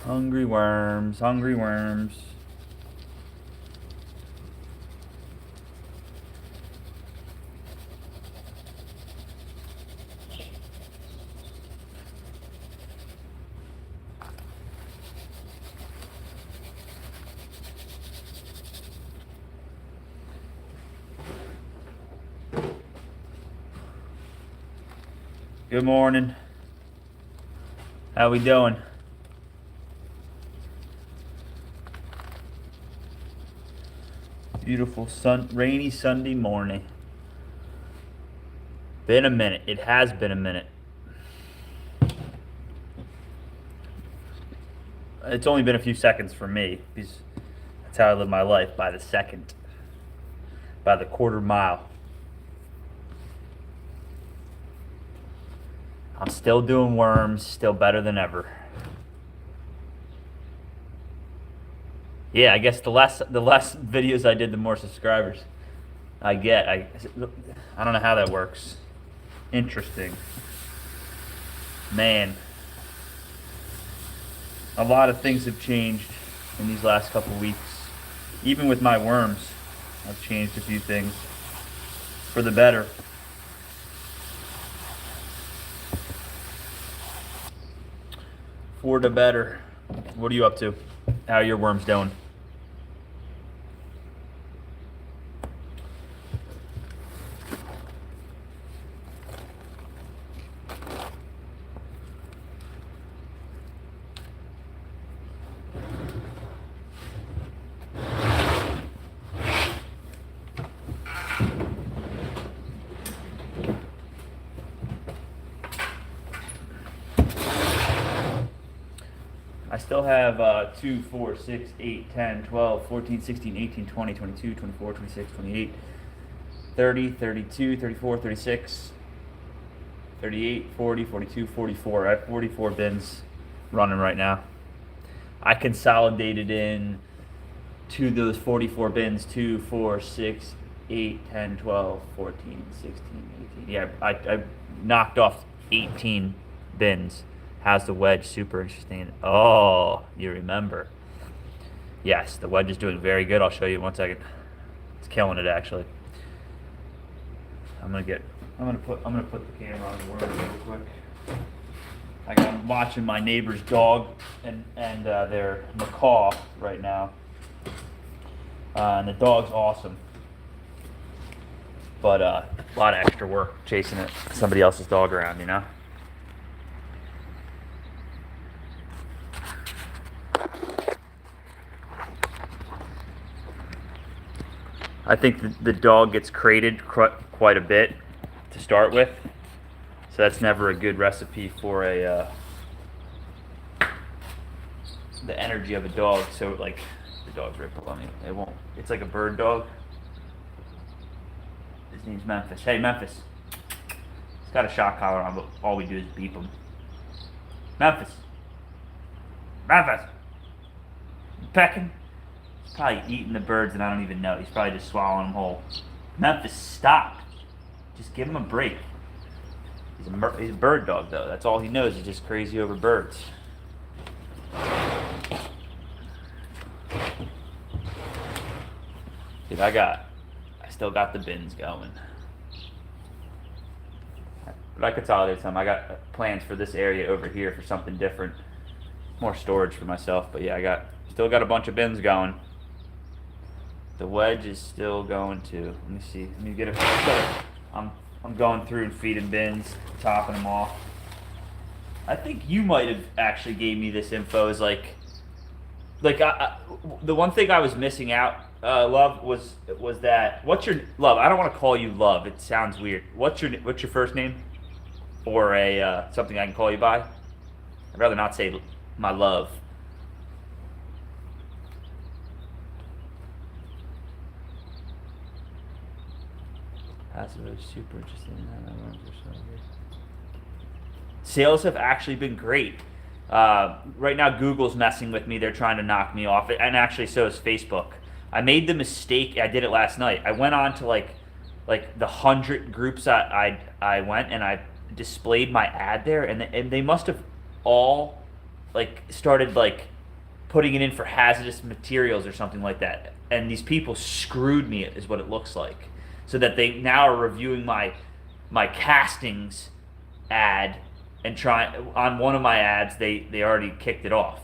Hungry worms, hungry worms. Good morning. How we doing? Beautiful rainy Sunday morning. Been a minute. It has been a minute. It's only been a few seconds for me because that's how I live my life, by the second, by the quarter mile. I'm still doing worms, still better than ever. Yeah, I guess the less videos I did, the more subscribers I get. I don't know how that works. Interesting. Man, a lot of things have changed in these last couple weeks. Even with my worms, I've changed a few things for the better. For the better. What are you up to? How are your worms doing? I still have 2, 4, 6, 8, 10, 12, 14, 16, 18, 20, 22, 24, 26, 28, 30, 32, 34, 36, 38, 40, 42, 44. I have 44 bins running right now. I consolidated in to those 44 bins 2, 4, 6, 8, 10, 12, 14, 16, 18. Yeah, I knocked off 18 bins. How's the wedge? Super interesting. Oh, you remember. Yes, the wedge is doing very good. I'll show you in 1 second. It's killing it, actually. I'm gonna put the camera on the worm real quick. I'm watching my neighbor's dog and their macaw right now. And the dog's awesome. But a lot of extra work chasing somebody else's dog around, you know? I think the dog gets crated quite a bit to start with, so that's never a good recipe for the energy of a dog. So like the dog's right below me. It won't. It's like a bird dog. His name's Memphis. Hey Memphis. He's got a shock collar on, but all we do is beep him. Memphis. Memphis. You pecking? Probably eating the birds and I don't even know. He's probably just swallowing them whole. Memphis, stop. Just give him a break. He's a bird dog, though. That's all he knows. He's just crazy over birds. Dude, I still got the bins going. But I consolidated some. I got plans for this area over here for something different. More storage for myself. But yeah, still got a bunch of bins going. The wedge is still going too. Let me see. Let me get a. I'm going through and feeding bins, topping them off. I think you might have actually gave me this info. Is like the one thing I was missing out, Love, was that. What's your Love? I don't want to call you Love. It sounds weird. What's your first name? or a something I can call you by. I'd rather not say my love. Passive is super interested in that. Sales have actually been great. Right now, Google's messing with me. They're trying to knock me off, and actually, so is Facebook. I made the mistake. I did it last night. I went on to like the 100 groups I went, and I displayed my ad there, and they must have all like started like putting it in for hazardous materials or something like that. And these people screwed me, is what it looks like. So that they now are reviewing my castings ad and try on one of my ads. They already kicked it off.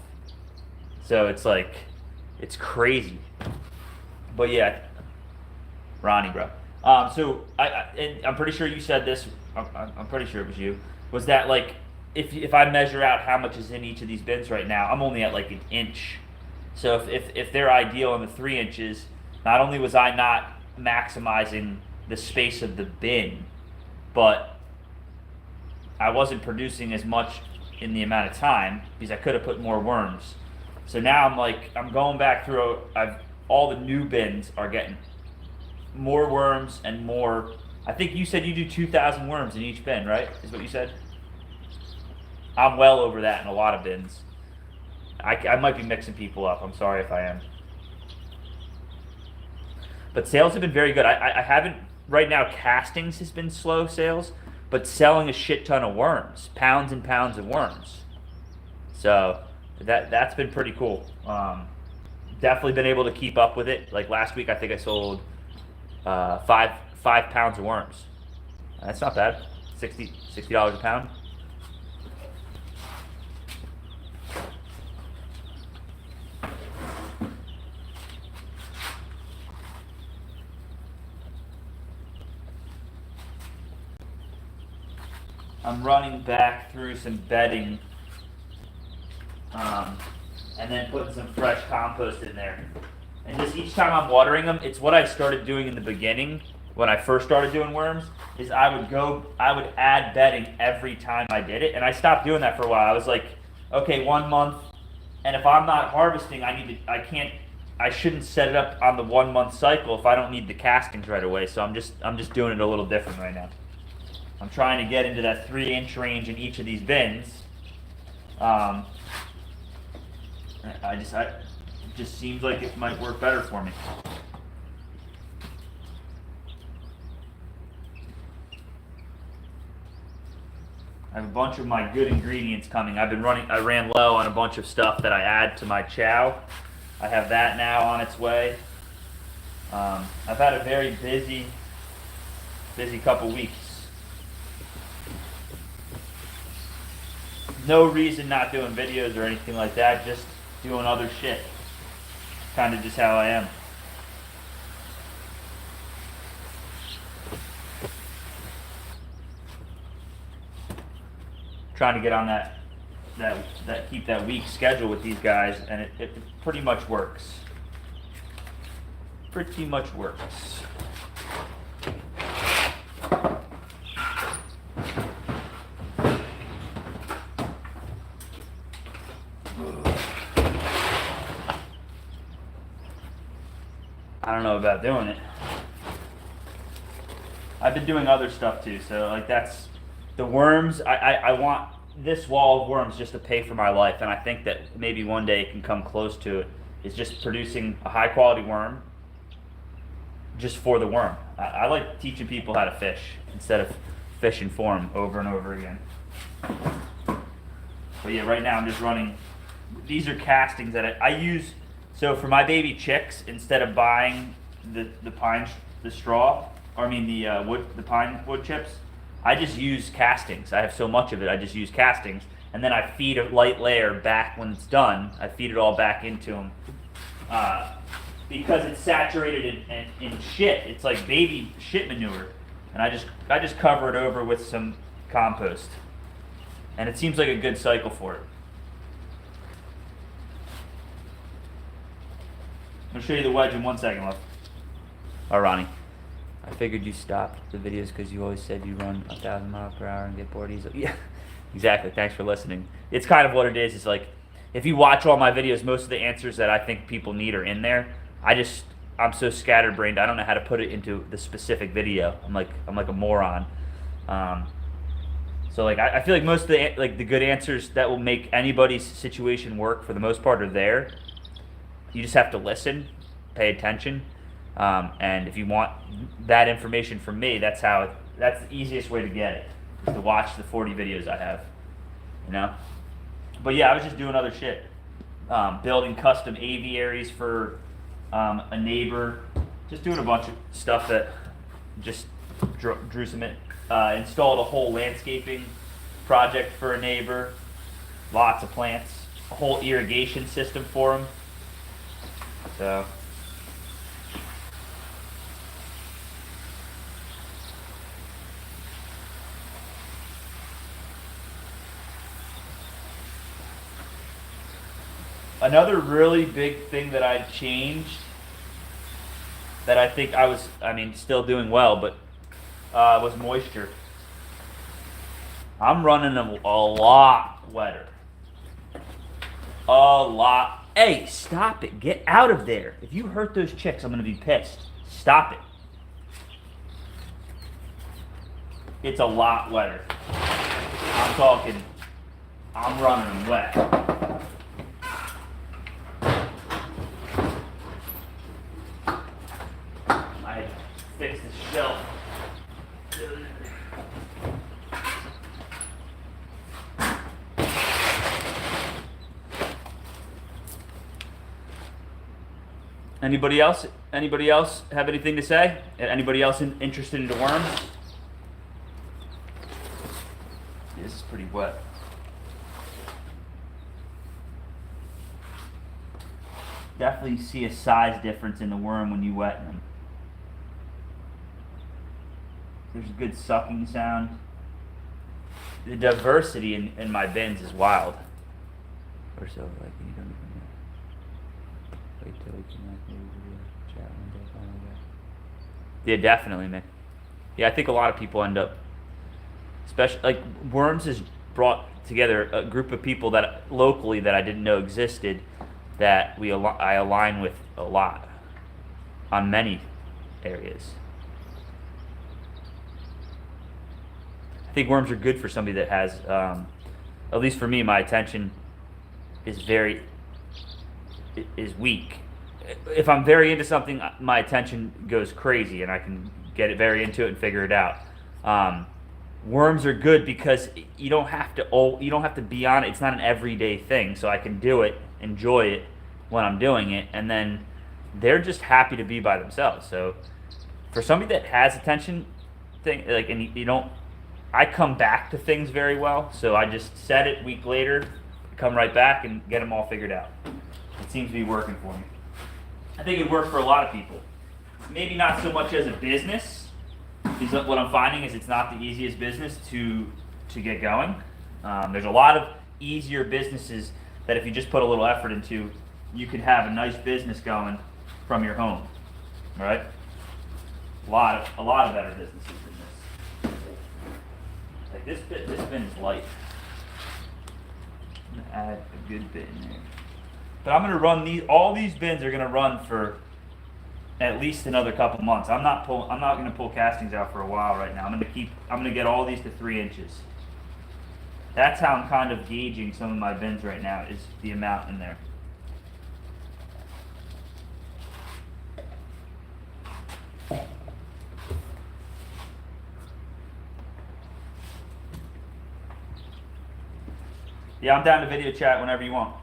So it's like, it's crazy. But yeah, Ronnie, bro. So I'm pretty sure you said this. I'm pretty sure it was you. Was that like, if I measure out how much is in each of these bins right now, I'm only at like an inch. So if they're ideal in the 3 inches, not only was I not maximizing the space of the bin, but I wasn't producing as much in the amount of time because I could have put more worms. So now I'm going back through. All the new bins are getting more worms and more. I think you said you do 2,000 worms in each bin, right? Is what you said? I'm well over that in a lot of bins. I might be mixing people up. I'm sorry if I am. But sales have been very good. I haven't, right now, castings has been slow sales, but selling a shit ton of worms, pounds and pounds of worms. So that's been pretty cool. Definitely been able to keep up with it. Like last week, I think I sold 5 pounds of worms. That's not bad. $60 a pound. I'm running back through some bedding, and then putting some fresh compost in there. And just each time I'm watering them, it's what I started doing in the beginning when I first started doing worms. Is I would add bedding every time I did it, and I stopped doing that for a while. I was like, okay, 1 month, and if I'm not harvesting, I shouldn't set it up on the 1 month cycle if I don't need the castings right away. So I'm just doing it a little different right now. I'm trying to get into that 3 inch range in each of these bins. It just seems like it might work better for me. I have a bunch of my good ingredients coming. I ran low on a bunch of stuff that I add to my chow. I have that now on its way. I've had a very busy couple weeks. No reason not doing videos or anything like that, just doing other shit. Kind of just how I am. Trying to get on that keep that week schedule with these guys, and it pretty much works. Pretty much works. I don't know about doing it. I've been doing other stuff too, so like that's the worms. I want this wall of worms just to pay for my life, and I think that maybe one day it can come close to it. It's just producing a high quality worm just for the worm. I like teaching people how to fish instead of fishing for them over and over again. But yeah, right now I'm just running. These are castings that I use. So for my baby chicks, instead of buying the pine wood chips, I just use castings. I have so much of it, I just use castings, and then I feed a light layer back when it's done. I feed it all back into them because it's saturated in shit. It's like baby shit manure, and I just cover it over with some compost, and it seems like a good cycle for it. I'll show you the wedge in 1 second, love. Oh, Ronnie. I figured you stopped the videos because you always said you run 1,000 miles per hour and get bored easily. Yeah, exactly. Thanks for listening. It's kind of what it is. It's like, if you watch all my videos, most of the answers that I think people need are in there. I'm so scatterbrained. I don't know how to put it into the specific video. I'm like a moron. So like I feel like most of the good answers that will make anybody's situation work for the most part are there. You just have to listen, pay attention, and if you want that information from me, that's the easiest way to get it, is to watch the 40 videos I have, you know. But yeah, I was just doing other shit, building custom aviaries for a neighbor, just doing a bunch of stuff that just drew some installed a whole landscaping project for a neighbor, lots of plants, a whole irrigation system for him. So another really big thing that I changed, that I think still doing well, but was moisture. I'm running them a lot wetter. A lot. Hey, stop it. Get out of there. If you hurt those chicks, I'm going to be pissed. Stop it. It's a lot wetter. I'm running them wet. I fixed the shelf. Anybody else? Anybody else have anything to say? Anybody else interested in the worms? This is pretty wet. Definitely see a size difference in the worm when you wet them. There's a good sucking sound. The diversity in my bins is wild. Or so, like, you don't even know. Wait till we can chat one day finally. Yeah, definitely, man. Yeah, I think a lot of people end up, especially like Worms has brought together a group of people that locally that I didn't know existed, that I align with a lot on many areas. I think worms are good for somebody that has, at least for me, my attention is weak. If I'm very into something, my attention goes crazy, and I can get it very into it and figure it out. Worms are good because you don't have to be on it. It's not an everyday thing, so I can do it, enjoy it when I'm doing it, and then they're just happy to be by themselves. So for somebody that has attention and you don't, I come back to things very well. So I just set it, week later, come right back and get them all figured out. It seems to be working for me. I think it worked for a lot of people. Maybe not so much as a business, because what I'm finding is it's not the easiest business to get going. There's a lot of easier businesses that if you just put a little effort into, you could have a nice business going from your home. All right? A lot of better businesses than this. Like this bin is light. I'm gonna add a good bit in there. But I'm gonna run all these bins are gonna run for at least another couple months. I'm not gonna pull castings out for a while right now. I'm gonna get all these to 3 inches. That's how I'm kind of gauging some of my bins right now, is the amount in there. Yeah, I'm down to video chat whenever you want.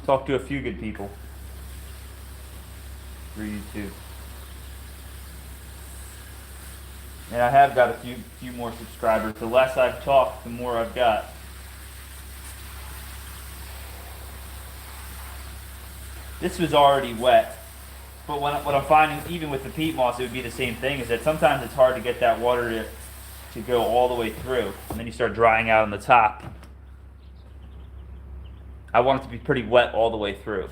Talk to a few good people through YouTube. And I have got a few more subscribers. The less I've talked, the more I've got. This was already wet. But what I'm finding, even with the peat moss, it would be the same thing, is that sometimes it's hard to get that water to go all the way through. And then you start drying out on the top. I want it to be pretty wet all the way through.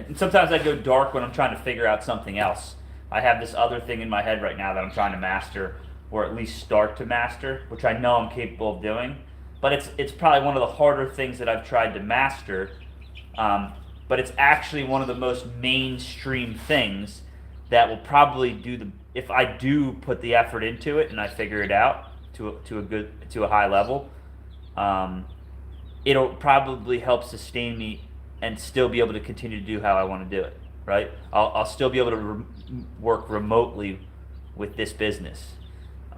and sometimes I go dark when I'm trying to figure out something else. I have this other thing in my head right now that I'm trying to master, or at least start to master, which I know I'm capable of doing. But it's probably one of the harder things that I've tried to master. But it's actually one of the most mainstream things that will probably if I do put the effort into it and I figure it out to a high level, it'll probably help sustain me and still be able to continue to do how I want to do it. Right? I'll still be able to work remotely with this business.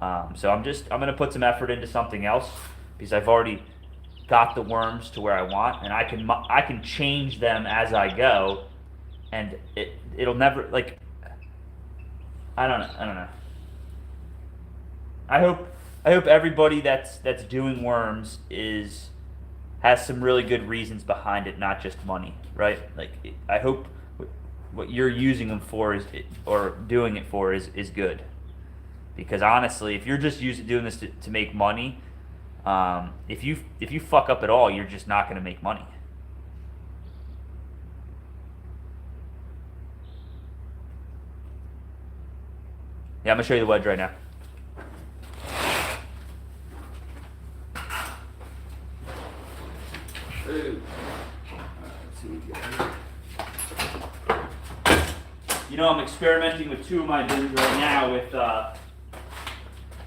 So I'm going to put some effort into something else because I've already got the worms to where I want, and I can change them as I go, and it'll never, like, I don't know. I hope everybody that's doing worms has some really good reasons behind it, not just money, right? Like, I hope what you're using them for or doing it for is good, because honestly, if you're just doing this to make money, if you fuck up at all, you're just not going to make money. Yeah, I'm going to show you the wedge right now. You know, I'm experimenting with two of my bins right now with, I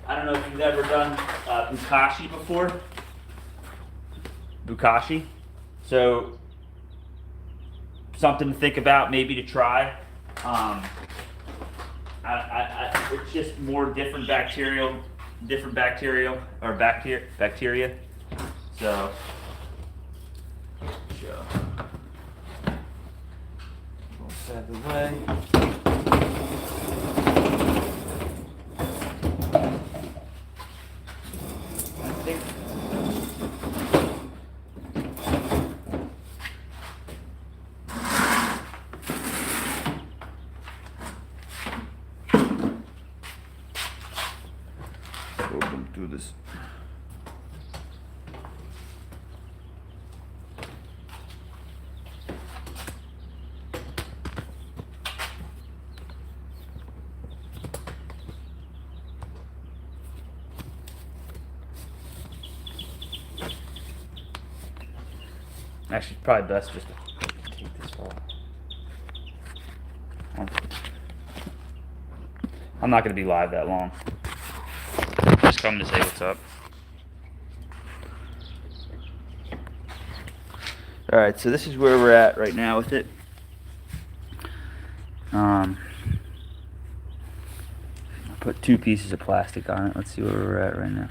don't know if you've ever done bukashi before. Bukashi. So, something to think about, maybe to try. It's just more different bacteria. So, both out of the way. I think. Do this. Actually, it's probably best just to take this off. I'm not going to be live that long. Just come to say what's up. Alright, so this is where we're at right now with it. I put 2 pieces of plastic on it. Let's see where we're at right now.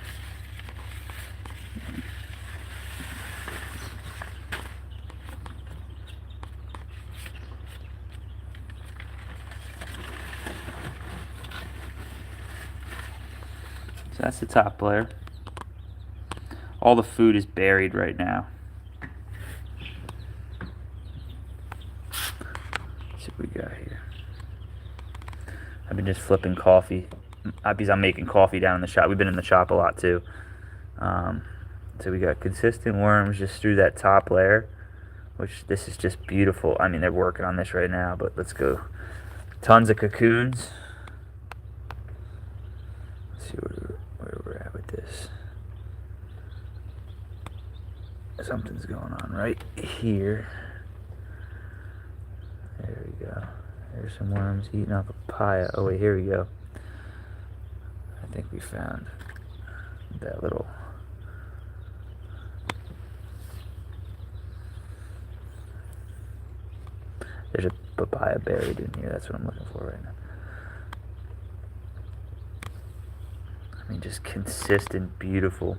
So that's the top layer. All the food is buried right now. Let's see what we got here. I've been just flipping coffee because I'm making coffee down in the shop. We've been in the shop a lot too. So we got consistent worms just through that top layer, which this is just beautiful. I mean, they're working on this right now, but let's go. Tons of cocoons. Let's see where we're at with this. Something's going on right here. There we go. There's some worms eating up a papaya. Oh wait, here we go. I think we found that little. There's a papaya buried in here. That's what I'm looking for right now. I mean, just consistent, beautiful.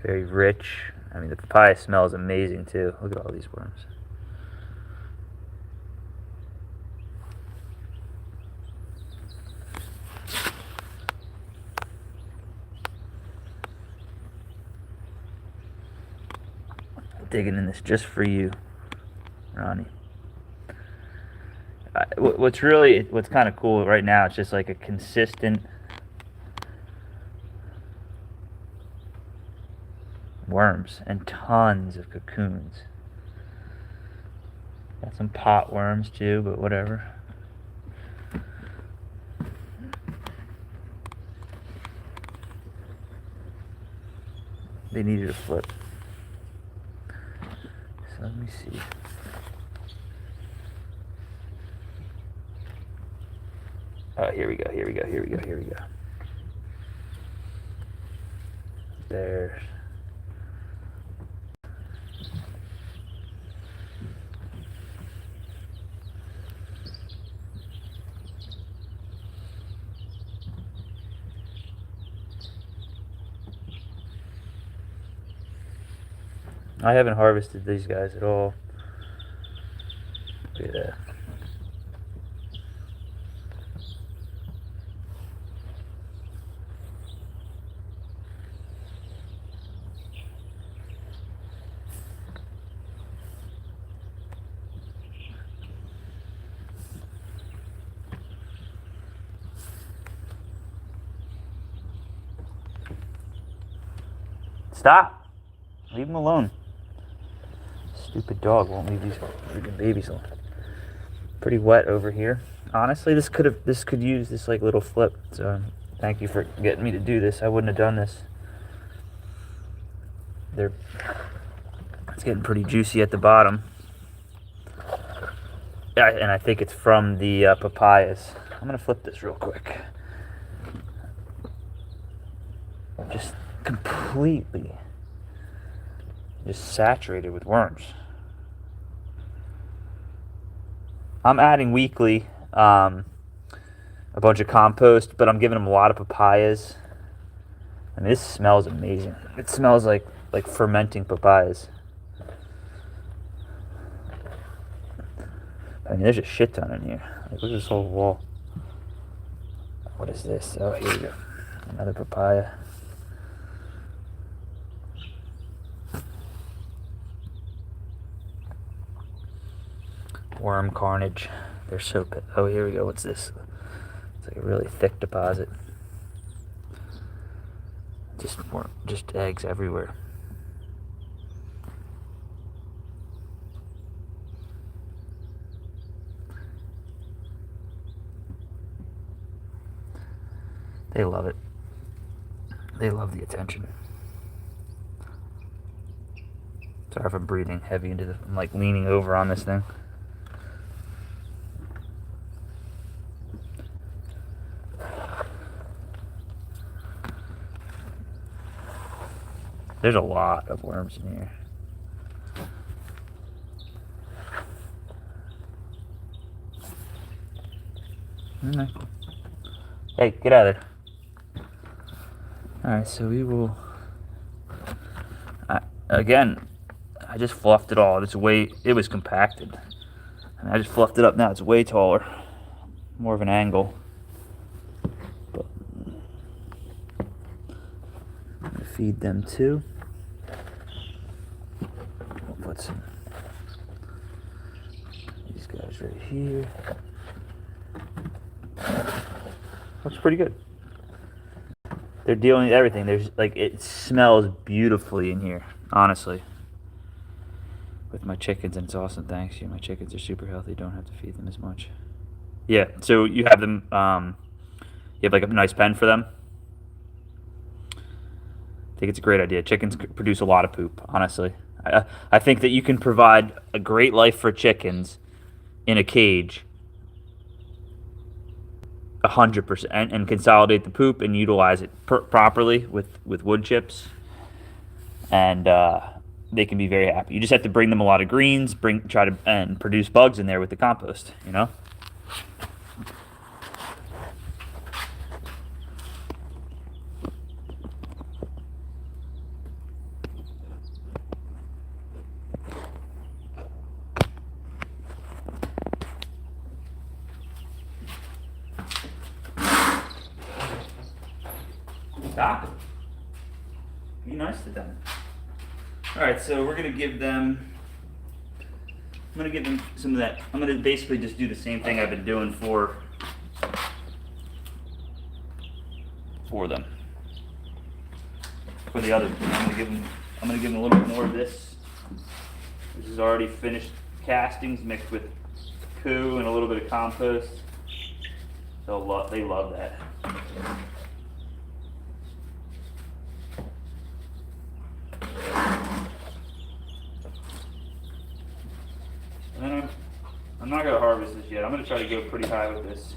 Very rich. I mean, the papaya smells amazing too. Look at all these worms. Digging in this just for you, Ronnie. What's kind of cool right now, it's just like a consistent worms and tons of cocoons. Got some pot worms too, but whatever. They needed a flip. So let me see. Oh, here we go. There. I haven't harvested these guys at all. Look at that. Stop! Leave them alone. Stupid dog won't leave these freaking babies alone. Pretty wet over here. Honestly, this could use this like little flip. So thank you for getting me to do this. I wouldn't have done this. It's getting pretty juicy at the bottom. Yeah, and I think it's from the papayas. I'm gonna flip this real quick. Just completely just saturated with worms. I'm adding weekly a bunch of compost, but I'm giving them a lot of papayas. I mean, this smells amazing. It smells like fermenting papayas. I mean, there's a shit ton in here. Like, look at this whole wall. What is this? Oh, here we go. Another papaya. Worm carnage. They're so... Oh, here we go. What's this? It's like a really thick deposit. Just eggs everywhere. They love it. They love the attention. Sorry if I'm breathing heavy into the... I'm like leaning over on this thing. There's a lot of worms in here. Hey, get out of there. Alright, so we will... Again, I just fluffed it all. It was compacted. And I just fluffed it up now. It's way taller. More of an angle. But I'm going to feed them too. We'll put some... These guys right here. Looks pretty good. They're dealing with everything. There's like, it smells beautifully in here, honestly. With my chickens, and it's awesome. Thanks you. My chickens are super healthy. Don't have to feed them as much. Yeah. So you have them. You have like a nice pen for them. I think it's a great idea. Chickens produce a lot of poop. Honestly, I think that you can provide a great life for chickens in a cage. 100%, and consolidate the poop and utilize it properly with wood chips, and they can be very happy. You just have to bring them a lot of greens, try to and produce bugs in there with the compost. You know. Stop. Be nice to them. Alright, so we're going to give them... I'm going to give them some of that... I'm going to basically just do the same thing I've been doing for them. For the others. I'm going to give them a little bit more of this. This is already finished castings mixed with poo and a little bit of compost. They love that. And then I'm not gonna harvest this yet. I'm gonna try to go pretty high with this.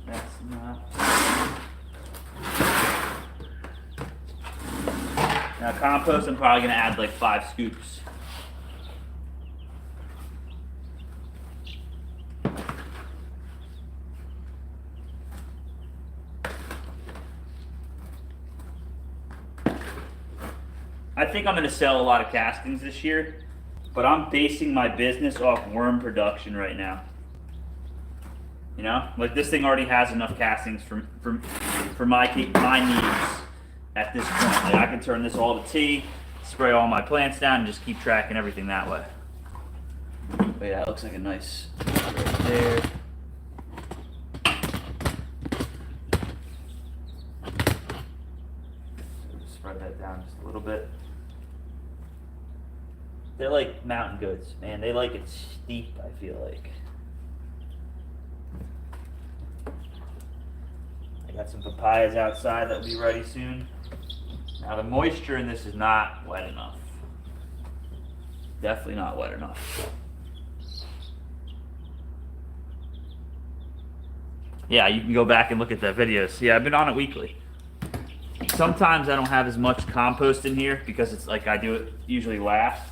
That's not. Now compost, I'm probably gonna add like 5 scoops. I think I'm gonna sell a lot of castings this year, but I'm basing my business off worm production right now. You know, like this thing already has enough castings for my needs at this point. Like I can turn this all to tea, spray all my plants down, and just keep tracking everything that way. But yeah, it looks like a nice right there. Spread that down just a little bit. They're like mountain goats, man. They like it steep, I feel like. I got some papayas outside that will be ready soon. Now the moisture in this is not wet enough. Definitely not wet enough. Yeah, you can go back and look at that video. See, I've been on it weekly. Sometimes I don't have as much compost in here because it's like I do it usually last.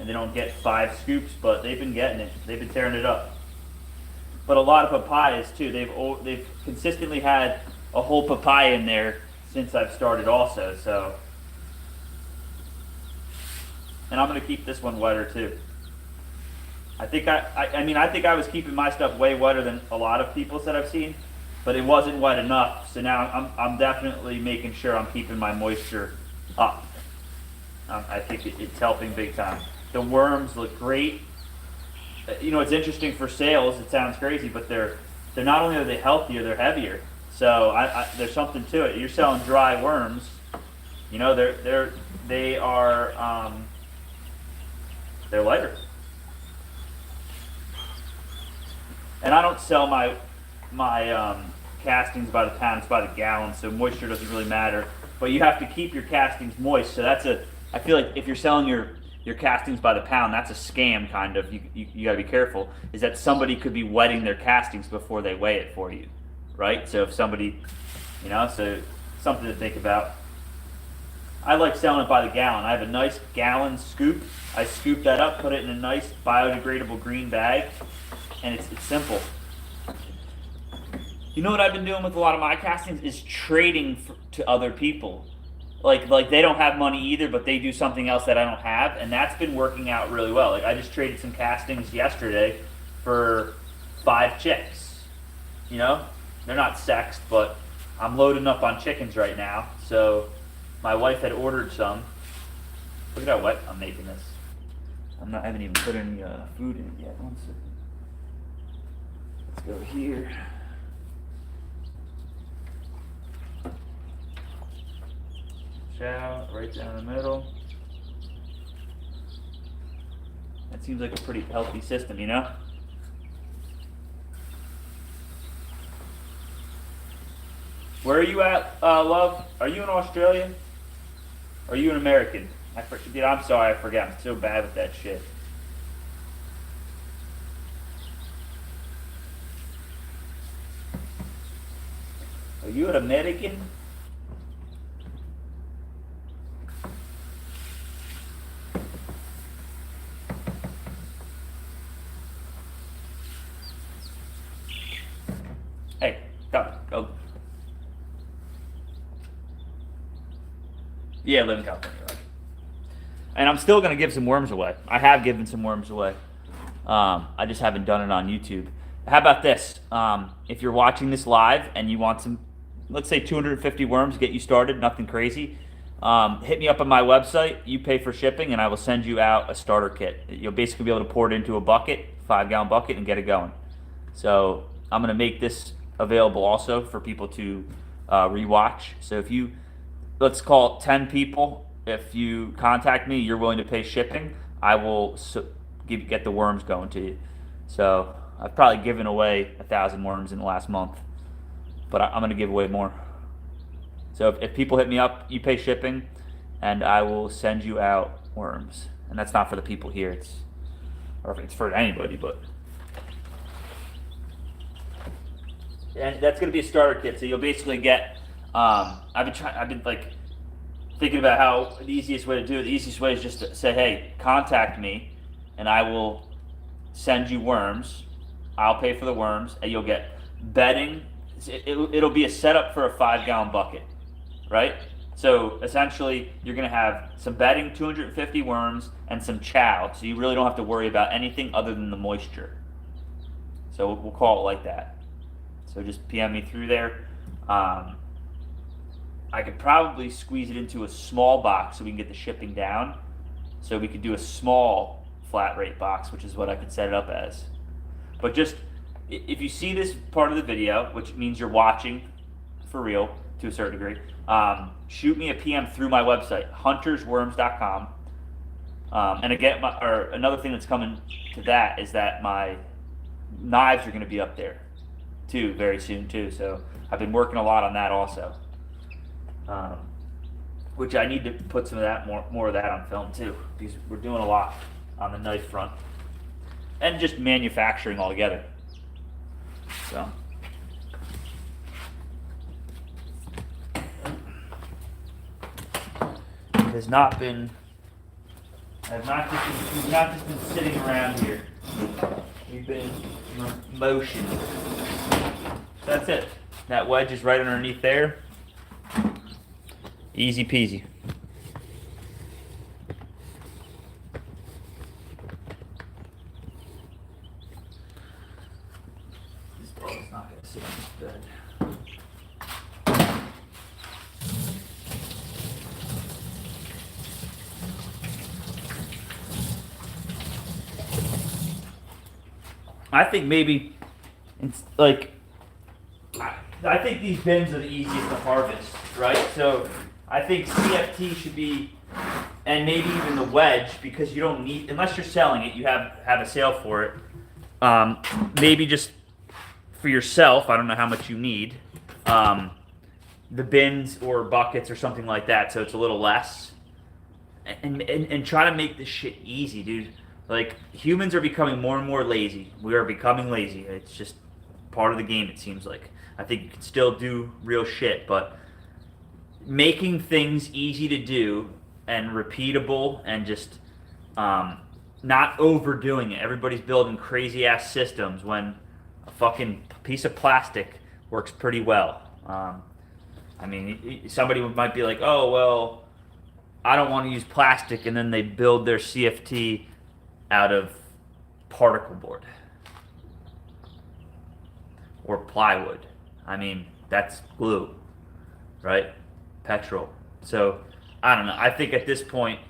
And they don't get 5 scoops, but they've been getting it. They've been tearing it up. But a lot of papayas too. They've consistently had a whole papaya in there since I've started also. So, and I'm gonna keep this one wetter too. I think I was keeping my stuff way wetter than a lot of people's that I've seen, but it wasn't wet enough. So now I'm definitely making sure I'm keeping my moisture up. I think it's helping big time. The worms look great. You know, it's interesting for sales. It sounds crazy, but they're not only are they healthier, they're heavier. So there's something to it. You're selling dry worms. You know, they're lighter. And I don't sell my castings by the pound; it's by the gallon. So moisture doesn't really matter. But you have to keep your castings moist. So I feel like if you're selling your castings by the pound, that's a scam kind of. You got to be careful. Is that somebody could be wetting their castings before they weigh it for you, right? So if somebody, you know, so something to think about. I like selling it by the gallon. I have a nice gallon scoop. I scoop that up, put it in a nice biodegradable green bag, and it's simple. You know what I've been doing with a lot of my castings is trading to other people. Like they don't have money either, but they do something else that I don't have, and that's been working out really well. Like I just traded some castings yesterday for 5 chicks. You know, they're not sexed, but I'm loading up on chickens right now. So my wife had ordered some. Look at how wet I'm making this. I haven't even put any food in it yet. One second. Let's go here. Out right down the middle. That seems like a pretty healthy system, you know? Where are you at, love? Are you in Australia? Or are you an American? Dude, I'm sorry, I forget. I'm so bad with that shit. Are you an American? Hey, go. Yeah, live in California, right? And I'm still going to give some worms away. I have given some worms away. I just haven't done it on YouTube. How about this? If you're watching this live and you want some, let's say 250 worms, get you started, nothing crazy, hit me up on my website. You pay for shipping, and I will send you out a starter kit. You'll basically be able to pour it into a bucket, 5-gallon bucket, and get it going. So I'm going to make this available also for people to rewatch. So if you, let's call it 10 people, if you contact me, you're willing to pay shipping, I will get the worms going to you. So I've probably given away 1,000 worms in the last month, but I'm going to give away more. So if people hit me up, you pay shipping, and I will send you out worms. And that's not for the people here. It's for anybody, but. And that's going to be a starter kit. So you'll basically get. I've been like thinking about how the easiest way to do it. The easiest way is just to say, hey, contact me, and I will send you worms. I'll pay for the worms, and you'll get bedding. It'll be a setup for a 5-gallon bucket, right? So essentially, you're going to have some bedding, 250 worms, and some chow. So you really don't have to worry about anything other than the moisture. So we'll call it like that. So just PM me through there. I could probably squeeze it into a small box so we can get the shipping down. So we could do a small flat rate box, which is what I could set it up as. But just, if you see this part of the video, which means you're watching for real to a certain degree, shoot me a PM through my website, HuntersWorms.com. And again, another thing that's coming to that is that my knives are going to be up there too very soon too. So I've been working a lot on that also. Which I need to put some of that more of that on film too, because we're doing a lot on the knife front and just manufacturing altogether. So it has not been. We've not just been sitting around here. We've been in motion. That's it. That wedge is right underneath there. Easy peasy. This dog is not going to sit on this bed. I think maybe it's like, I think these bins are the easiest to harvest, right? So I think CFT should be, and maybe even the wedge, because you don't need, unless you're selling it, you have a sale for it. Maybe just for yourself, I don't know how much you need, the bins or buckets or something like that, so it's a little less. And try to make this shit easy, dude. Like, humans are becoming more and more lazy. We are becoming lazy. It's just part of the game, it seems like. I think you can still do real shit, but making things easy to do and repeatable and just not overdoing it. Everybody's building crazy ass systems when a fucking piece of plastic works pretty well. I mean, somebody might be like, oh, well, I don't want to use plastic, and then they build their CFT out of particle board or plywood. I mean, that's glue, right? Petrol. So, I don't know. I think at this point,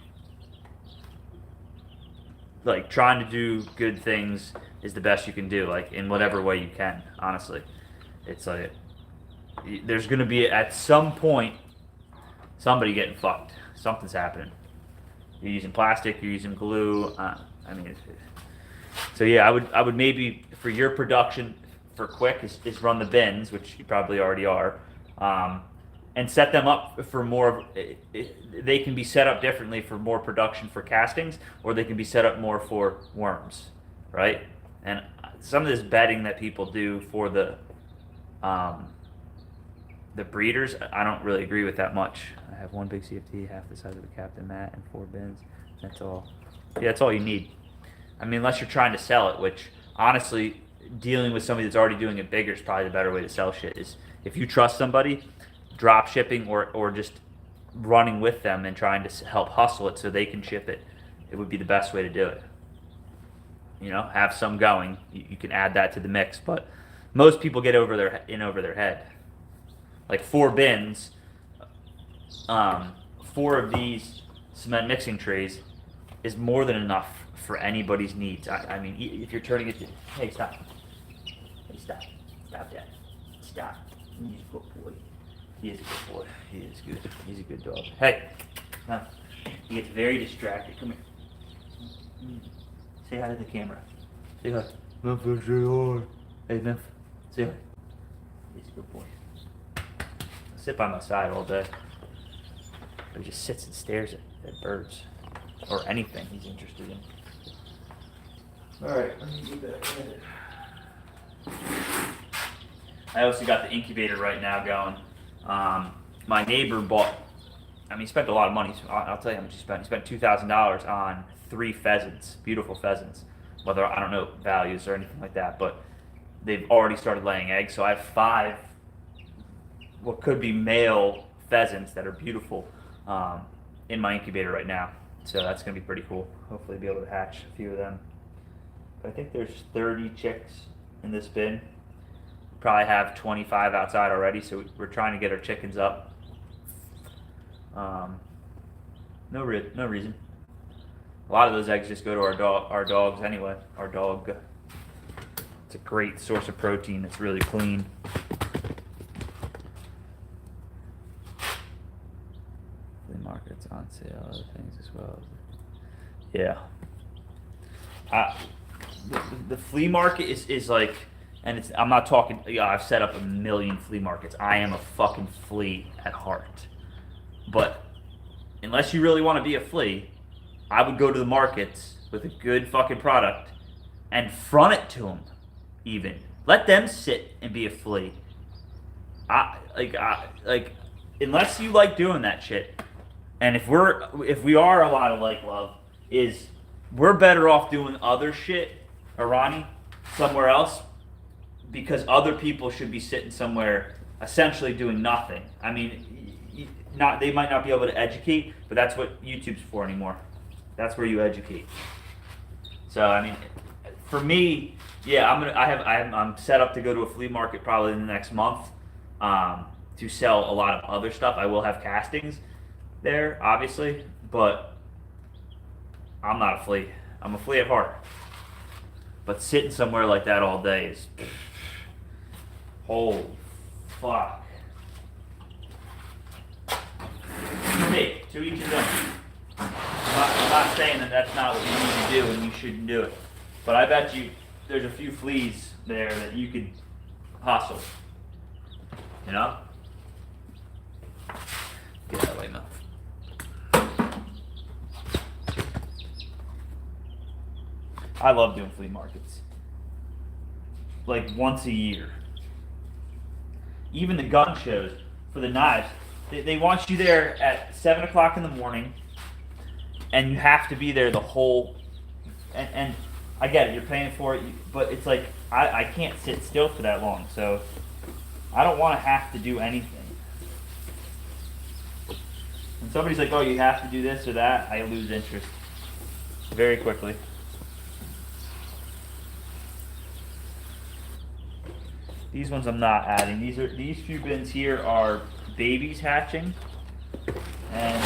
like, trying to do good things is the best you can do, like, in whatever way you can, honestly. It's like, there's going to be, at some point, somebody getting fucked. Something's happening. You're using plastic, you're using glue. I mean, so yeah, I would maybe, for your production for quick, is run the bins, which you probably already are, and set them up for more. They can be set up differently for more production for castings, or they can be set up more for worms, right? And some of this bedding that people do for the breeders, I don't really agree with that much. I have one big CFT, half the size of a captain mat, and 4 bins. That's all. Yeah, that's all you need. I mean, unless you're trying to sell it, which, honestly, dealing with somebody that's already doing it bigger is probably the better way to sell shit. Is if you trust somebody, drop shipping or just running with them and trying to help hustle it so they can ship it, it would be the best way to do it. You know, have some going. You can add that to the mix, but most people get over their head. Like 4 bins, 4 of these cement mixing trays is more than enough for anybody's needs. I mean, if you're turning it to, hey, stop. Hey, stop. Stop that. Stop. He's a good boy. He is a good boy. He is good. He's a good dog. Hey, he gets very distracted. Come here. Say hi to the camera. Say hi. Memphis, say hi. Hey, Memphis. Say hi. He's a good boy. I sit by my side all day. He just sits and stares at birds. Or anything he's interested in. Alright, let me get back at it. I also got the incubator right now going. My neighbor bought, he spent a lot of money. So I'll tell you how much he spent. He spent $2,000 on 3 pheasants, beautiful pheasants. Whether, I don't know values or anything like that, but they've already started laying eggs. So I have 5, what could be male pheasants that are beautiful in my incubator right now. So that's going to be pretty cool. Hopefully be able to hatch a few of them. But I think there's 30 chicks in this bin. Probably have 25 outside already, so we're trying to get our chickens up. No reason. A lot of those eggs just go to our dogs anyway. Our dog. It's a great source of protein. It's really clean. Flea markets on sale, other things as well. Yeah. The flea market is like, and I'm not talking, I've set up a million flea markets. I am a fucking flea at heart. But unless you really want to be a flea, I would go to the markets with a good fucking product and front it to them even. Let them sit and be a flea. Unless you like doing that shit, and if we are a lot of like love, is we're better off doing other shit, Arani, somewhere else, because other people should be sitting somewhere essentially doing nothing. I mean, they might not be able to educate, but that's what YouTube's for anymore. That's where you educate. So I mean, for me, yeah, I'm set up to go to a flea market probably in the next month to sell a lot of other stuff. I will have castings there, obviously, but I'm not a flea. I'm a flea at heart. But sitting somewhere like that all day is, holy fuck. For me, to each his own. I'm not saying that that's not what you need to do and you shouldn't do it. But I bet you there's a few fleas there that you could hustle. You know? Get that way, Mel. I love doing flea markets. Like once a year. Even the gun shows for the knives, they want you there at 7 o'clock in the morning, and you have to be there the whole. And I get it, you're paying for it, but it's like I can't sit still for that long, so I don't want to have to do anything. When somebody's like, "Oh, you have to do this or that," I lose interest very quickly. These ones I'm not adding. These few bins here are babies hatching, and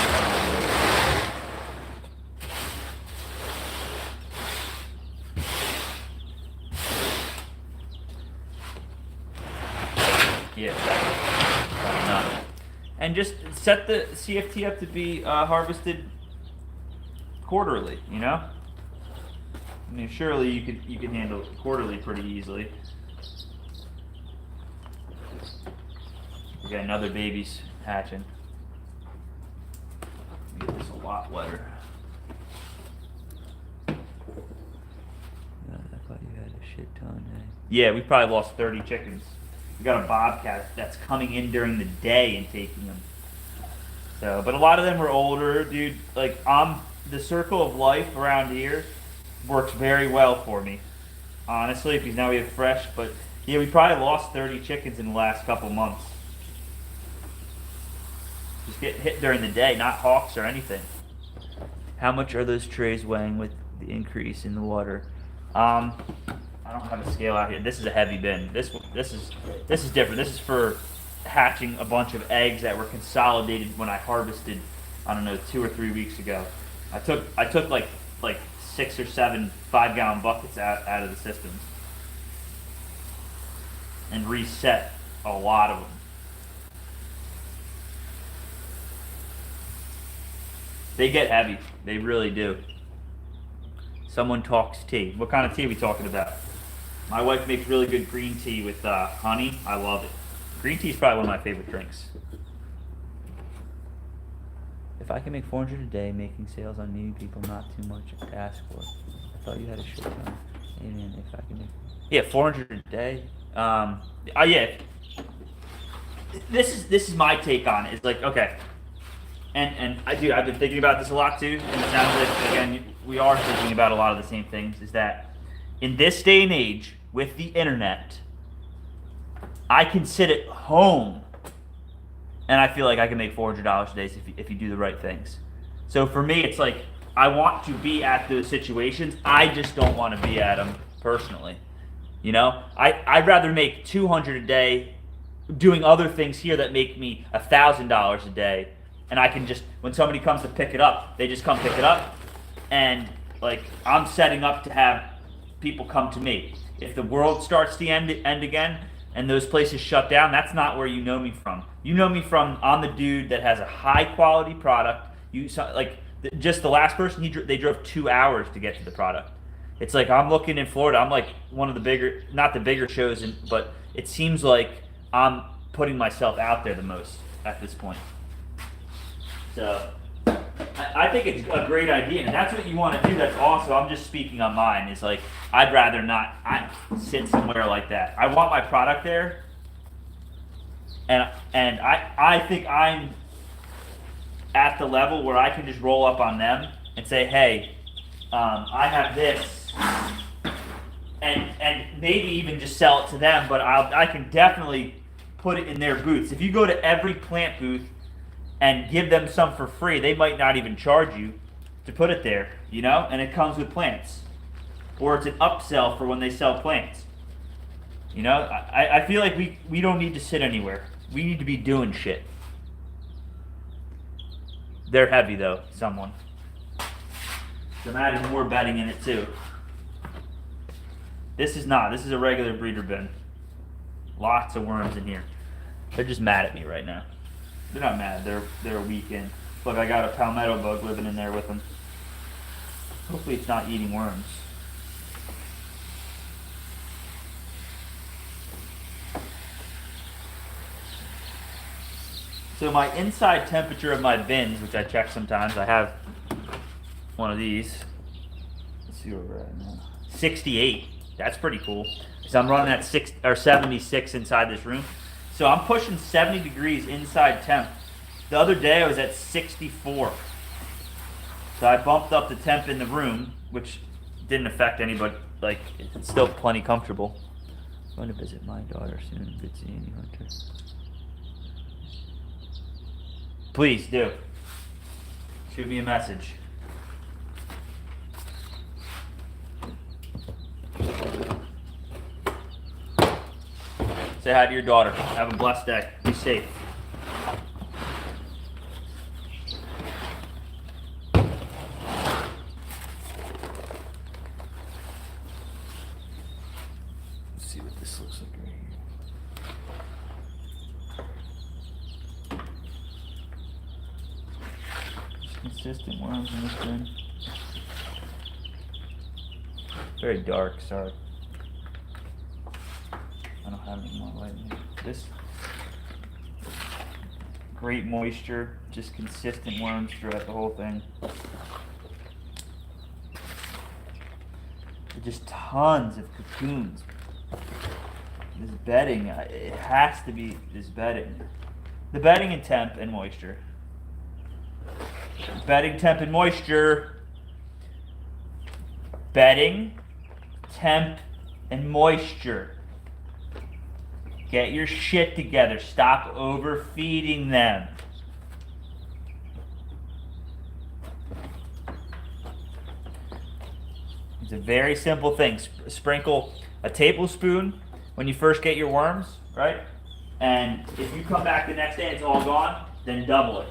yeah, probably not. And just set the CFT up to be harvested quarterly. You know, I mean, surely you could handle it quarterly pretty easily. We got another baby's hatching. Get this a lot wetter. I thought you had a shit ton, eh? Yeah, we probably lost 30 chickens. We got a bobcat that's coming in during the day and taking them. So, but a lot of them were older, dude. Like, the circle of life around here works very well for me, honestly, because now we have fresh. But yeah, we probably lost 30 chickens in the last couple months. Just get hit during the day, not hawks or anything. How much are those trays weighing with the increase in the water? I don't have a scale out here. This is a heavy bin. This is different. This is for hatching a bunch of eggs that were consolidated when I harvested, I don't know, 2 or 3 weeks ago. I took like 6 or 7 5-gallon buckets out of the systems and reset a lot of them. They get heavy. They really do. Someone talks tea. What kind of tea are we talking about? My wife makes really good green tea with honey. I love it. Green tea is probably one of my favorite drinks. If I can make 400 a day, making sales on meeting people, not too much to ask for. I thought you had a shit ton. Amen. If I can make, yeah, 400 a day. Yeah. This is my take on it. It's like, okay, and I've been thinking about this a lot too. And it sounds like, again, we are thinking about a lot of the same things. Is that in this day and age with the internet, I can sit at home and I feel like I can make $400 a day if you do the right things. So for me, it's like I want to be at those situations. I just don't want to be at them personally. You know, I'd rather make $200 a day doing other things here that make me $1,000 a day, and I can just, when somebody comes to pick it up, they just come pick it up, and like I'm setting up to have people come to me. If the world starts to end again and those places shut down, that's not where you know me from. You know me from, I'm the dude that has a high quality product. Just the last person, they drove 2 hours to get to the product. It's like I'm looking in Florida. I'm like one of the bigger, not the bigger shows, but it seems like I'm putting myself out there the most at this point. So I think it's a great idea, and that's what you want to do. That's awesome. I'm just speaking on mine. It's like I'd rather not sit somewhere like that. I want my product there, and I think I'm at the level where I can just roll up on them and say, hey, I have this, and maybe even just sell it to them. But I can definitely put it in their booths. If you go to every plant booth and give them some for free, they might not even charge you to put it there, you know? And it comes with plants. Or it's an upsell for when they sell plants. You know, I feel like we don't need to sit anywhere. We need to be doing shit. They're heavy though, someone. So I'm adding more bedding in it too. This is a regular breeder bin. Lots of worms in here. They're just mad at me right now. They're not mad, they're a weekend. Look, I got a palmetto bug living in there with them. Hopefully it's not eating worms. So my inside temperature of my bins, which I check sometimes, I have one of these. Let's see where we're at now. 68. That's pretty cool. So I'm running at 76 inside this room. So I'm pushing 70 degrees inside temp. The other day I was at 64. So I bumped up the temp in the room, which didn't affect anybody. Like, it's still plenty comfortable. I'm going to visit my daughter soon. Good seeing you, Hunter. Please do. Shoot me a message. Say hi to your daughter. Have a blessed day. Be safe. Let's see what this looks like right here. Just consistent worms in this bin. Very dark, sorry. I don't have any more light in here. This great moisture, just consistent worms throughout the whole thing. Just tons of cocoons. This bedding, it has to be this bedding. The bedding and temp and moisture. Bedding, temp, and moisture. Bedding, temp, and moisture. Get your shit together. Stop overfeeding them. It's a very simple thing. Sprinkle a tablespoon when you first get your worms, right? And if you come back the next day and it's all gone, then double it.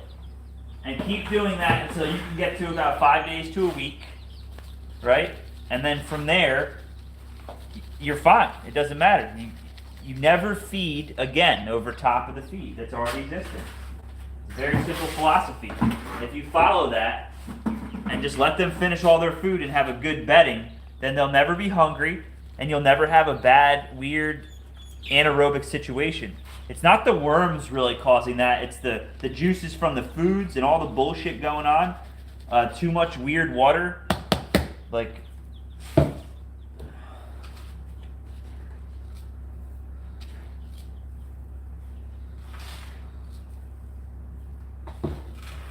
And keep doing that until you can get to about 5 days to a week, right? And then from there, you're fine. It doesn't matter. You never feed again over top of the feed that's already existing. It's a very simple philosophy. If you follow that and just let them finish all their food and have a good bedding, then they'll never be hungry and you'll never have a bad, weird anaerobic situation. It's not the worms really causing that. It's the juices from the foods and all the bullshit going on. Too much weird water. Like,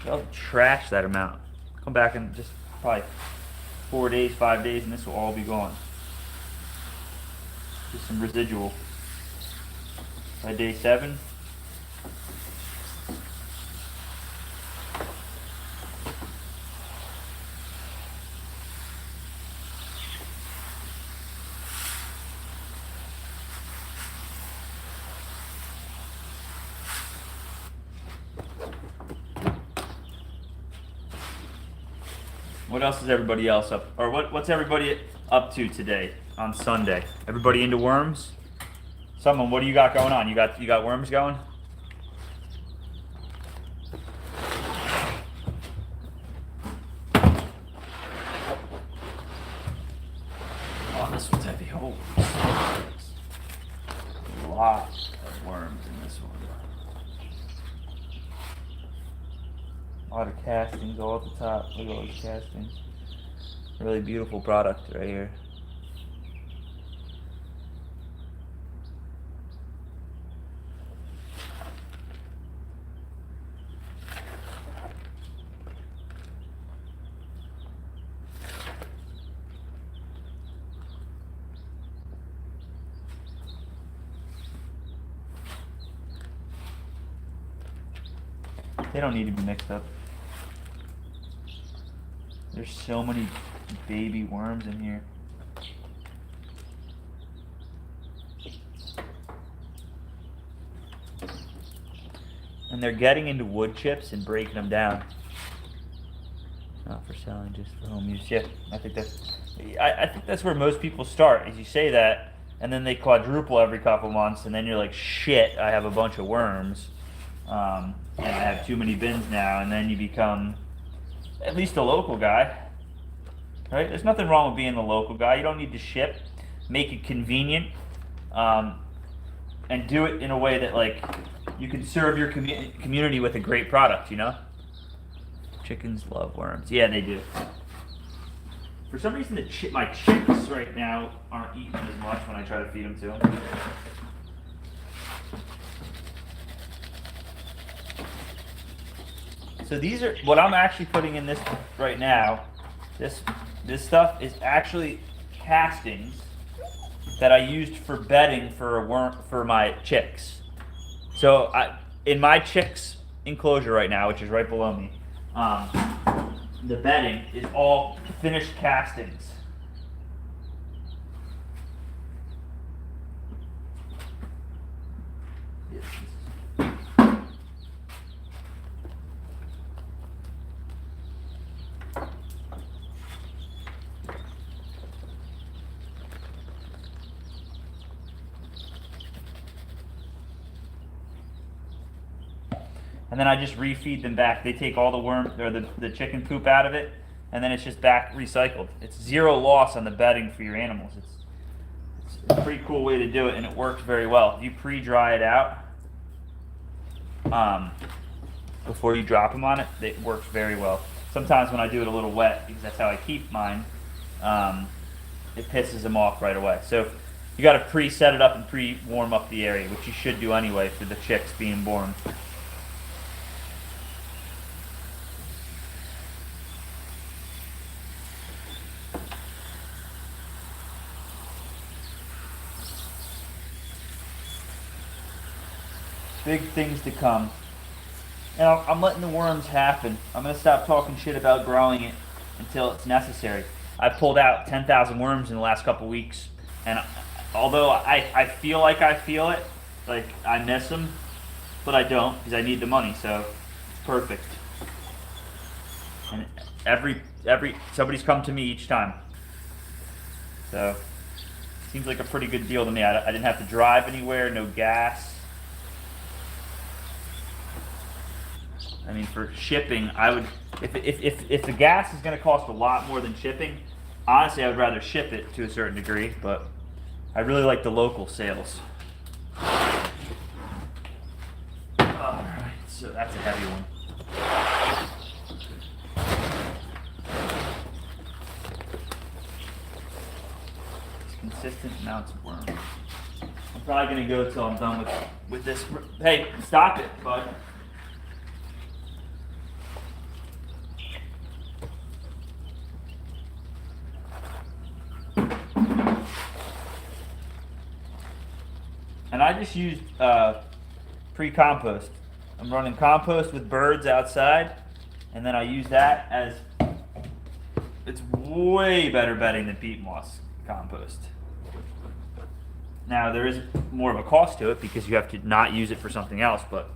they'll trash that amount. Come back in just probably 4 days, 5 days, and this will all be gone. Just some residual. By day 7. What else is everybody else up? Or what's everybody up to today on Sunday? Everybody into worms? Someone, what do you got going on? You got worms going? Oh, this one's heavy. Holy smokes. A lot of worms in this one. A lot of castings all at the top. Look at all these castings. Really beautiful product right here. They don't need to be mixed up. There's so many baby worms in here. And they're getting into wood chips and breaking them down. Not for selling, just for home use. Yeah, I think that's where most people start. Is you say that, and then they quadruple every couple months, and then you're like, shit, I have a bunch of worms. And I have too many bins now, and then you become at least a local guy, right? There's nothing wrong with being the local guy. You don't need to ship. Make it convenient, and do it in a way that like you can serve your community with a great product. You know, chickens love worms. Yeah, they do. For some reason, my chicks right now aren't eating as much when I try to feed them to them. So these are what I'm actually putting in this right now. This stuff is actually castings that I used for bedding for my chicks. So in my chicks enclosure right now, which is right below me, the bedding is all finished castings. And then I just refeed them back. They take all the worm or the chicken poop out of it, and then it's just back recycled. It's zero loss on the bedding for your animals. It's a pretty cool way to do it, and it works very well. If you pre-dry it out before you drop them on it, it works very well. Sometimes when I do it a little wet, because that's how I keep mine, it pisses them off right away. So you got to pre-set it up and pre-warm up the area, which you should do anyway for the chicks being born. Big things to come. And I'm letting the worms happen. I'm going to stop talking shit about growing it until it's necessary. I pulled out 10,000 worms in the last couple weeks, and although I feel like I feel it, like I miss them, but I don't because I need the money, so it's perfect. And somebody's come to me each time. So seems like a pretty good deal to me. I didn't have to drive anywhere, no gas. I mean, for shipping, I would, if the gas is going to cost a lot more than shipping, honestly, I would rather ship it to a certain degree, but I really like the local sales. Alright, so that's a heavy one. Consistent amounts of worms. I'm probably going to go till I'm done with this. Hey, stop it, bud. And I just used pre-compost. I'm running compost with birds outside, and then I use that as, it's way better bedding than peat moss compost. Now there is more of a cost to it because you have to not use it for something else, but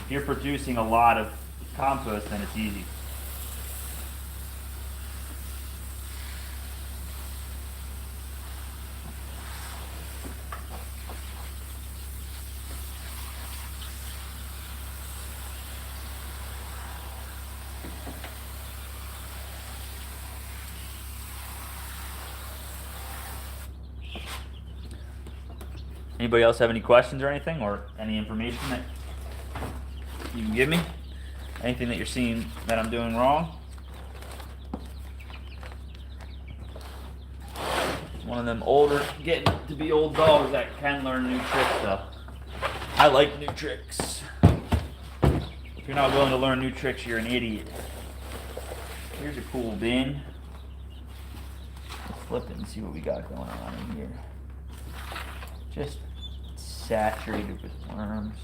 if you're producing a lot of compost, then it's easy. Anybody else have any questions or anything, or any information that you can give me? Anything that you're seeing that I'm doing wrong? One of them older, getting to be old dogs that can learn new tricks though. I like new tricks. If you're not willing to learn new tricks, you're an idiot. Here's a cool bin. Let's flip it and see what we got going on in here. Just saturated with worms.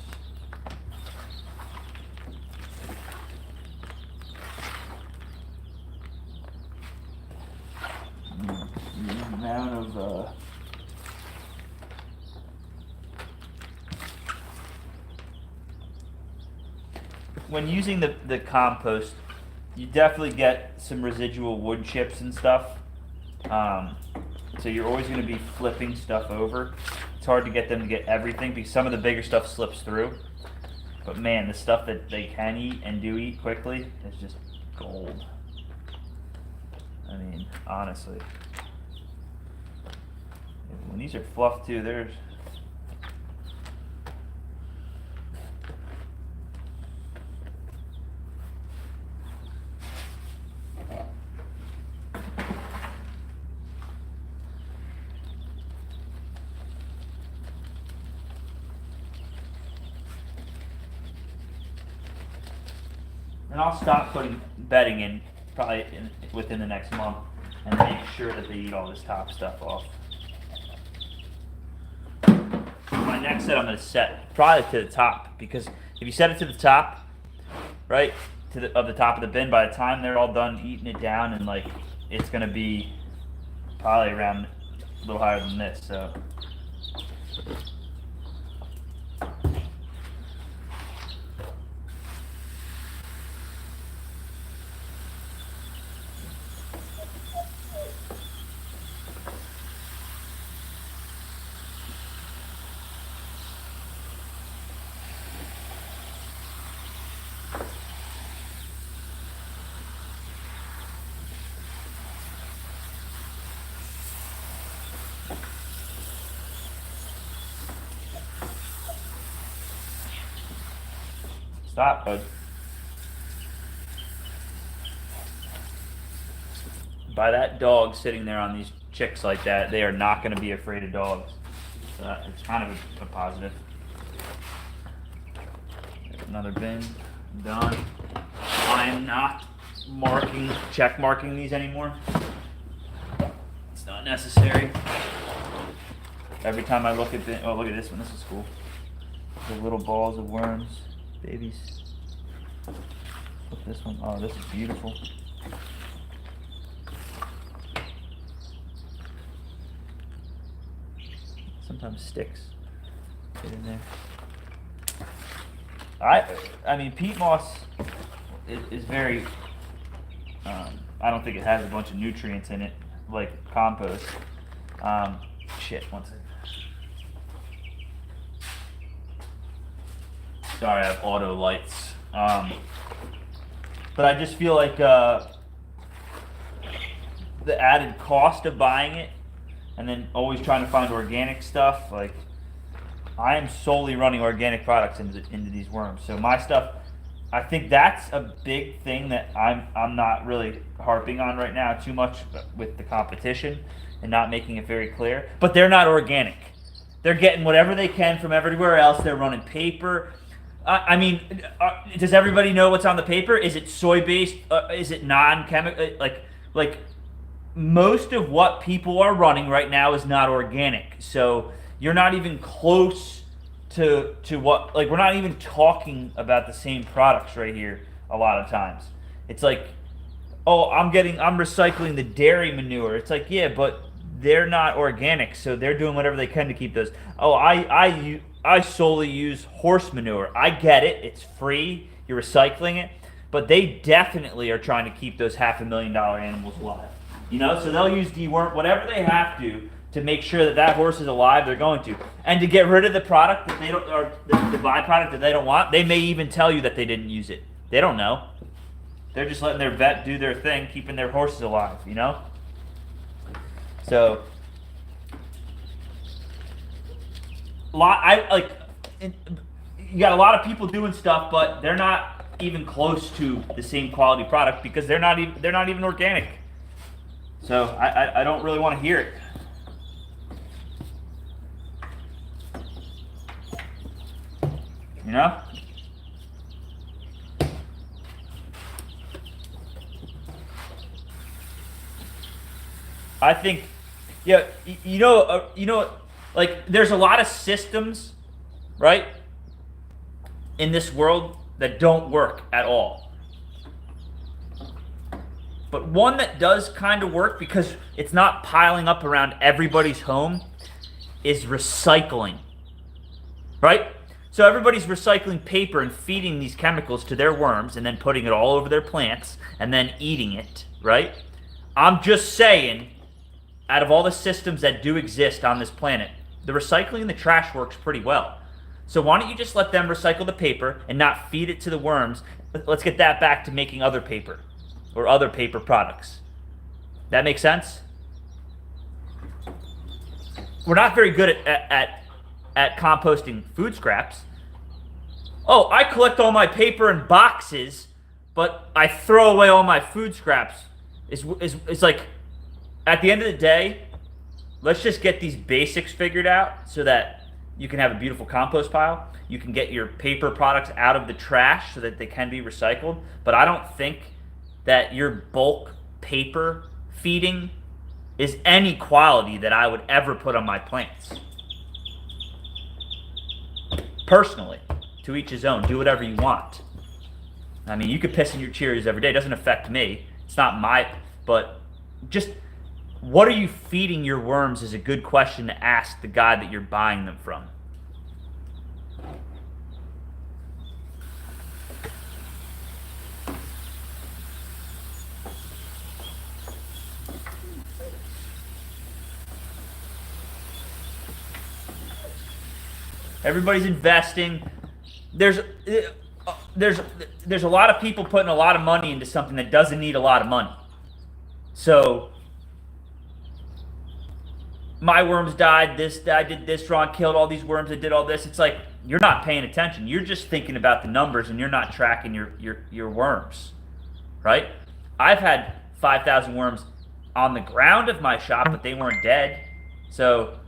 The amount of when using the compost, you definitely get some residual wood chips and stuff. So you're always going to be flipping stuff over. It's hard to get them to get everything because some of the bigger stuff slips through. But man, the stuff that they can eat and do eat quickly is just gold. I mean, honestly. When these are fluffed too, there's... And I'll stop putting bedding in probably within the next month and make sure that they eat all this top stuff off. My next set I'm going to set probably to the top, because if you set it to the top, right, to the top of the bin, by the time they're all done eating it down, and like it's going to be probably around a little higher than this. So. Stop, bud. By that dog sitting there on these chicks like that, they are not going to be afraid of dogs. So it's kind of a positive. There's another bin. I'm done. I'm not check marking these anymore. It's not necessary. Every time I look at oh, look at this one. This is cool. The little balls of worms. Babies. Look at this one. Oh, this is beautiful. Sometimes sticks get in there. I mean, peat moss is very. I don't think it has a bunch of nutrients in it like compost. Shit. One second. Sorry, I have auto lights. But I just feel like the added cost of buying it, and then always trying to find organic stuff. Like, I am solely running organic products into these worms. So my stuff, I think that's a big thing that I'm not really harping on right now too much with the competition and not making it very clear. But they're not organic. They're getting whatever they can from everywhere else. They're running paper. I mean, does everybody know what's on the paper? Is it soy-based? Is it non-chemical? Like most of what people are running right now is not organic. So you're not even close to what, like, we're not even talking about the same products right here a lot of times. It's like, oh, I'm recycling the dairy manure. It's like, yeah, but they're not organic, so they're doing whatever they can to keep those. Oh, I solely use horse manure. I get it. It's free. You're recycling it. But they definitely are trying to keep those $500,000 animals alive. You know, so they'll use deworm, whatever they have to make sure that that horse is alive. They're going to, and to get rid of the product that they don't, or the byproduct that they don't want. They may even tell you that they didn't use it. They don't know. They're just letting their vet do their thing, keeping their horses alive. You know. So, you got a lot of people doing stuff, but they're not even close to the same quality product because they're not even organic. So I don't really want to hear it. You know? I think, yeah, you know, like, there's a lot of systems, right, in this world that don't work at all. But one that does kind of work because it's not piling up around everybody's home is recycling, right? So everybody's recycling paper and feeding these chemicals to their worms and then putting it all over their plants and then eating it, right? I'm just saying, out of all the systems that do exist on this planet, the recycling and the trash works pretty well. So why don't you just let them recycle the paper and not feed it to the worms? Let's get that back to making other paper or other paper products. That makes sense? We're not very good at composting food scraps. Oh, I collect all my paper in boxes, but I throw away all my food scraps. It's like, at the end of the day, let's just get these basics figured out so that you can have a beautiful compost pile. You can get your paper products out of the trash so that they can be recycled. But I don't think that your bulk paper feeding is any quality that I would ever put on my plants. Personally, to each his own. Do whatever you want. I mean, you could piss in your Cheerios every day. It doesn't affect me. It's not but just, what are you feeding your worms is a good question to ask the guy that you're buying them from. Everybody's investing. There's a lot of people putting a lot of money into something that doesn't need a lot of money. So, my worms died, I did this wrong, killed all these worms, I did all this. It's like, you're not paying attention. You're just thinking about the numbers and you're not tracking your worms, right? I've had 5,000 worms on the ground of my shop, but they weren't dead. So,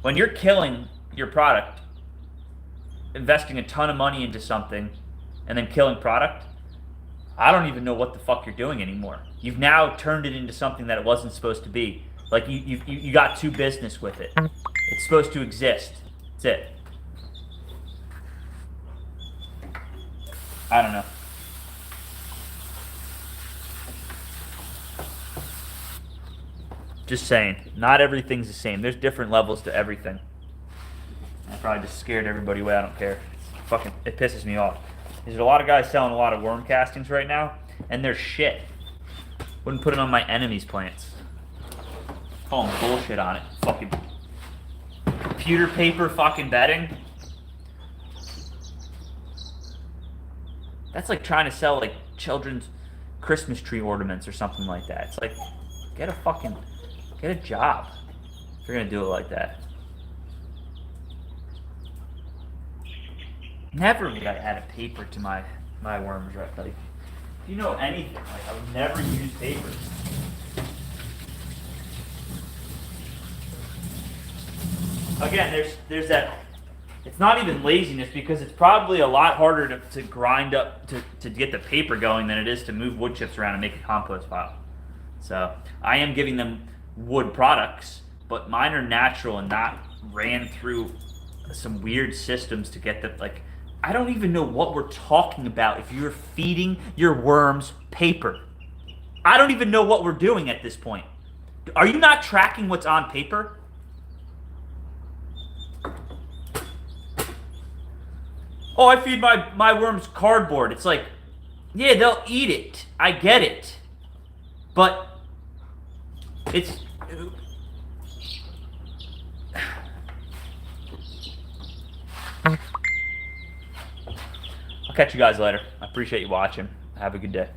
when you're killing your product, investing a ton of money into something, and then killing product, I don't even know what the fuck you're doing anymore. You've now turned it into something that it wasn't supposed to be. Like, you got too business with it. It's supposed to exist. That's it. I don't know. Just saying, not everything's the same. There's different levels to everything. I probably just scared everybody away. I don't care. It pisses me off. There's a lot of guys selling a lot of worm castings right now, and they're shit. Wouldn't put it on my enemy's plants. Call them bullshit on it. Fucking computer paper fucking bedding. That's like trying to sell like children's Christmas tree ornaments or something like that. It's like, get a job if you're gonna do it like that. Never would I add a paper to my worms, right? Like, if you know anything, like I would never use paper. Again, there's that. It's not even laziness because it's probably a lot harder to grind up to get the paper going than it is to move wood chips around and make a compost pile. So I am giving them wood products, but mine are natural and not ran through some weird systems to get them. Like, I don't even know what we're talking about if you're feeding your worms paper. I don't even know what we're doing at this point. Are you not tracking what's on paper? Oh, I feed my worms cardboard. It's like, yeah, they'll eat it. I get it. But it's... I'll catch you guys later. I appreciate you watching. Have a good day.